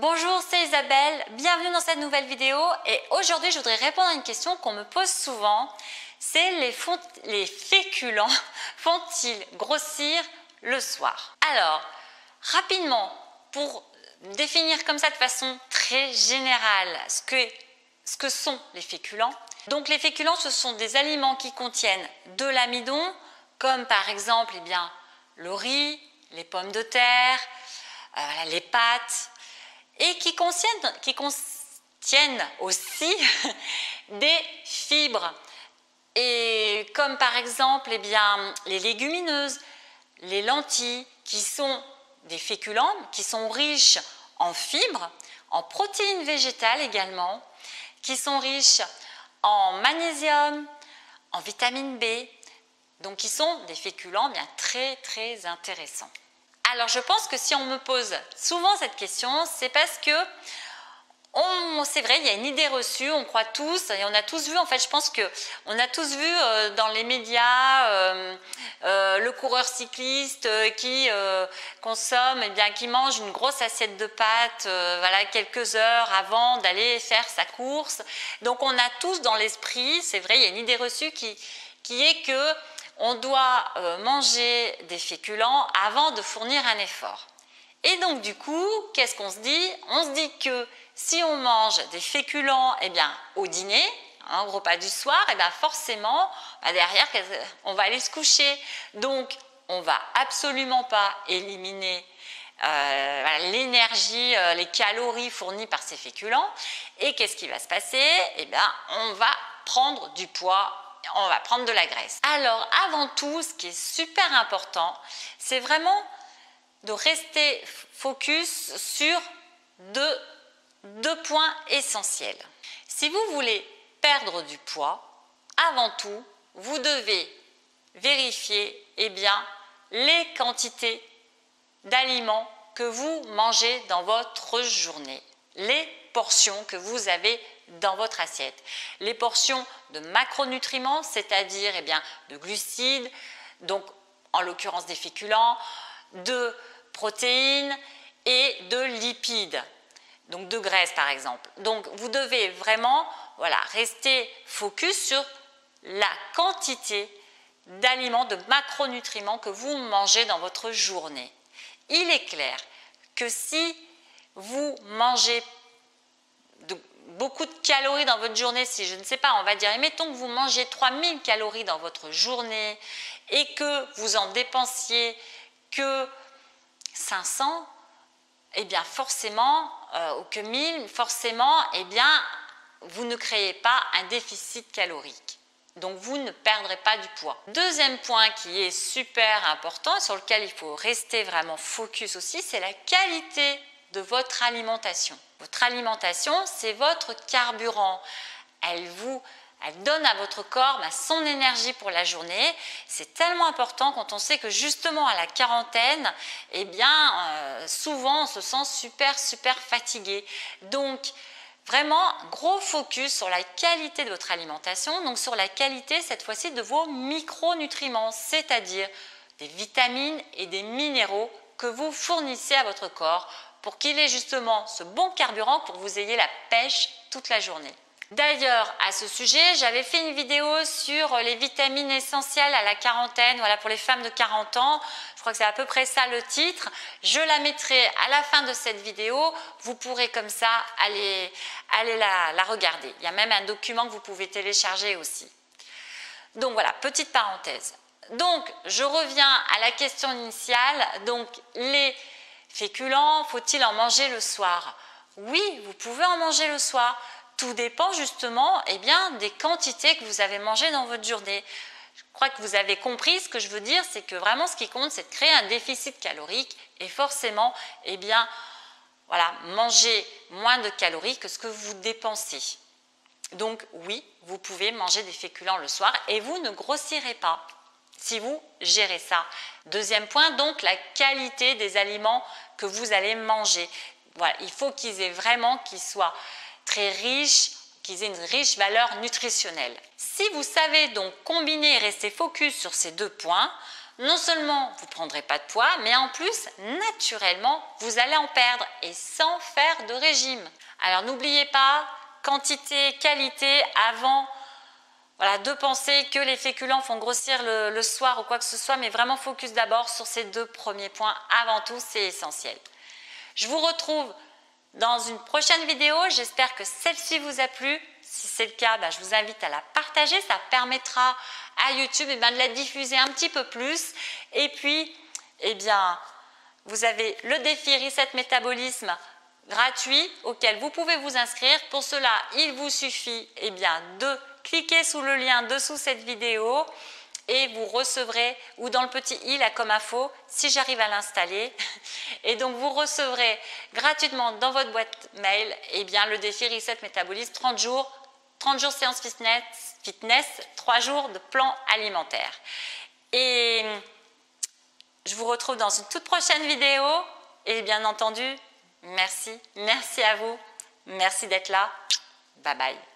Bonjour, c'est Isabelle, bienvenue dans cette nouvelle vidéo et aujourd'hui je voudrais répondre à une question qu'on me pose souvent, c'est les féculents font-ils grossir le soir? Alors, rapidement, pour définir comme ça de façon très générale ce que sont les féculents. Donc les féculents, ce sont des aliments qui contiennent de l'amidon, comme par exemple le riz, les pommes de terre, les pâtes, et qui contiennent aussi des fibres, et comme par exemple les légumineuses, les lentilles, qui sont des féculents, qui sont riches en fibres, en protéines végétales également, qui sont riches en magnésium, en vitamine B, donc qui sont des féculents très très intéressants. Alors je pense que si on me pose souvent cette question, c'est parce que c'est vrai, il y a une idée reçue, on croit tous, et on a tous vu, en fait, je pense qu'on a tous vu dans les médias le coureur cycliste qui consomme, qui mange une grosse assiette de pâtes quelques heures avant d'aller faire sa course. Donc on a tous dans l'esprit, c'est vrai, il y a une idée reçue qui est que on doit manger des féculents avant de fournir un effort. Et donc du coup, qu'est-ce qu'on se dit? On se dit que si on mange des féculents au dîner, au repas du soir, forcément, derrière, on va aller se coucher. Donc, on ne va absolument pas éliminer l'énergie, les calories fournies par ces féculents. Et qu'est-ce qui va se passer? On va prendre du poids, on va prendre de la graisse. Alors, avant tout, ce qui est super important, c'est vraiment de rester focus sur deux points essentiels. Si vous voulez perdre du poids, avant tout, vous devez vérifier les quantités d'aliments que vous mangez dans votre journée, les portions que vous avez dans votre assiette, les portions de macronutriments, c'est-à-dire de glucides, donc en l'occurrence des féculents, de protéines et de lipides, donc de graisse par exemple. Donc vous devez vraiment rester focus sur la quantité d'aliments, de macronutriments que vous mangez dans votre journée. Il est clair que si vous mangez beaucoup de calories dans votre journée, si je ne sais pas, on va dire, mettons que vous mangez 3000 calories dans votre journée et que vous en dépensiez que 500, forcément, ou que 1000, forcément, vous ne créez pas un déficit calorique. Donc, vous ne perdrez pas du poids. Deuxième point qui est super important et sur lequel il faut rester vraiment focus aussi, c'est la qualité de votre alimentation. Votre alimentation, c'est votre carburant. Elle donne à votre corps son énergie pour la journée. C'est tellement important quand on sait que justement à la quarantaine, souvent on se sent super fatigué. Donc vraiment gros focus sur la qualité de votre alimentation, donc sur la qualité cette fois-ci de vos micronutriments, c'est-à-dire des vitamines et des minéraux que vous fournissez à votre corps pour qu'il ait justement ce bon carburant pour que vous ayez la pêche toute la journée. D'ailleurs, à ce sujet, j'avais fait une vidéo sur les vitamines essentielles à la quarantaine, pour les femmes de 40 ans. Je crois que c'est à peu près ça le titre. Je la mettrai à la fin de cette vidéo. Vous pourrez comme ça aller la regarder. Il y a même un document que vous pouvez télécharger aussi. Donc voilà, petite parenthèse. Donc, je reviens à la question initiale. Donc, les féculents, faut-il en manger le soir? Oui, vous pouvez en manger le soir. Tout dépend justement des quantités que vous avez mangées dans votre journée. Je crois que vous avez compris ce que je veux dire, c'est que vraiment ce qui compte, c'est de créer un déficit calorique et forcément, manger moins de calories que ce que vous dépensez. Donc oui, vous pouvez manger des féculents le soir et vous ne grossirez pas si vous gérez ça. Deuxième point, donc la qualité des aliments que vous allez manger. Voilà, il faut qu'ils soient très riches, qu'ils aient une riche valeur nutritionnelle. Si vous savez donc combiner et rester focus sur ces deux points, non seulement vous ne prendrez pas de poids, mais en plus, naturellement, vous allez en perdre et sans faire de régime. Alors n'oubliez pas, quantité, qualité, avant de penser que les féculents font grossir le soir ou quoi que ce soit, mais vraiment focus d'abord sur ces 2 premiers points. Avant tout, c'est essentiel. Je vous retrouve dans une prochaine vidéo. J'espère que celle-ci vous a plu. Si c'est le cas, je vous invite à la partager. Ça permettra à YouTube de la diffuser un petit peu plus. Et puis, vous avez le défi Reset Métabolisme gratuit auquel vous pouvez vous inscrire. Pour cela, il vous suffit de cliquer sous le lien dessous cette vidéo et vous recevrez, ou dans le petit i là comme info, si j'arrive à l'installer, et donc vous recevrez gratuitement dans votre boîte mail le défi Reset Métabolisme 30 jours séance fitness, 3 jours de plan alimentaire. Et je vous retrouve dans une toute prochaine vidéo et bien entendu, merci à vous, merci d'être là, bye bye.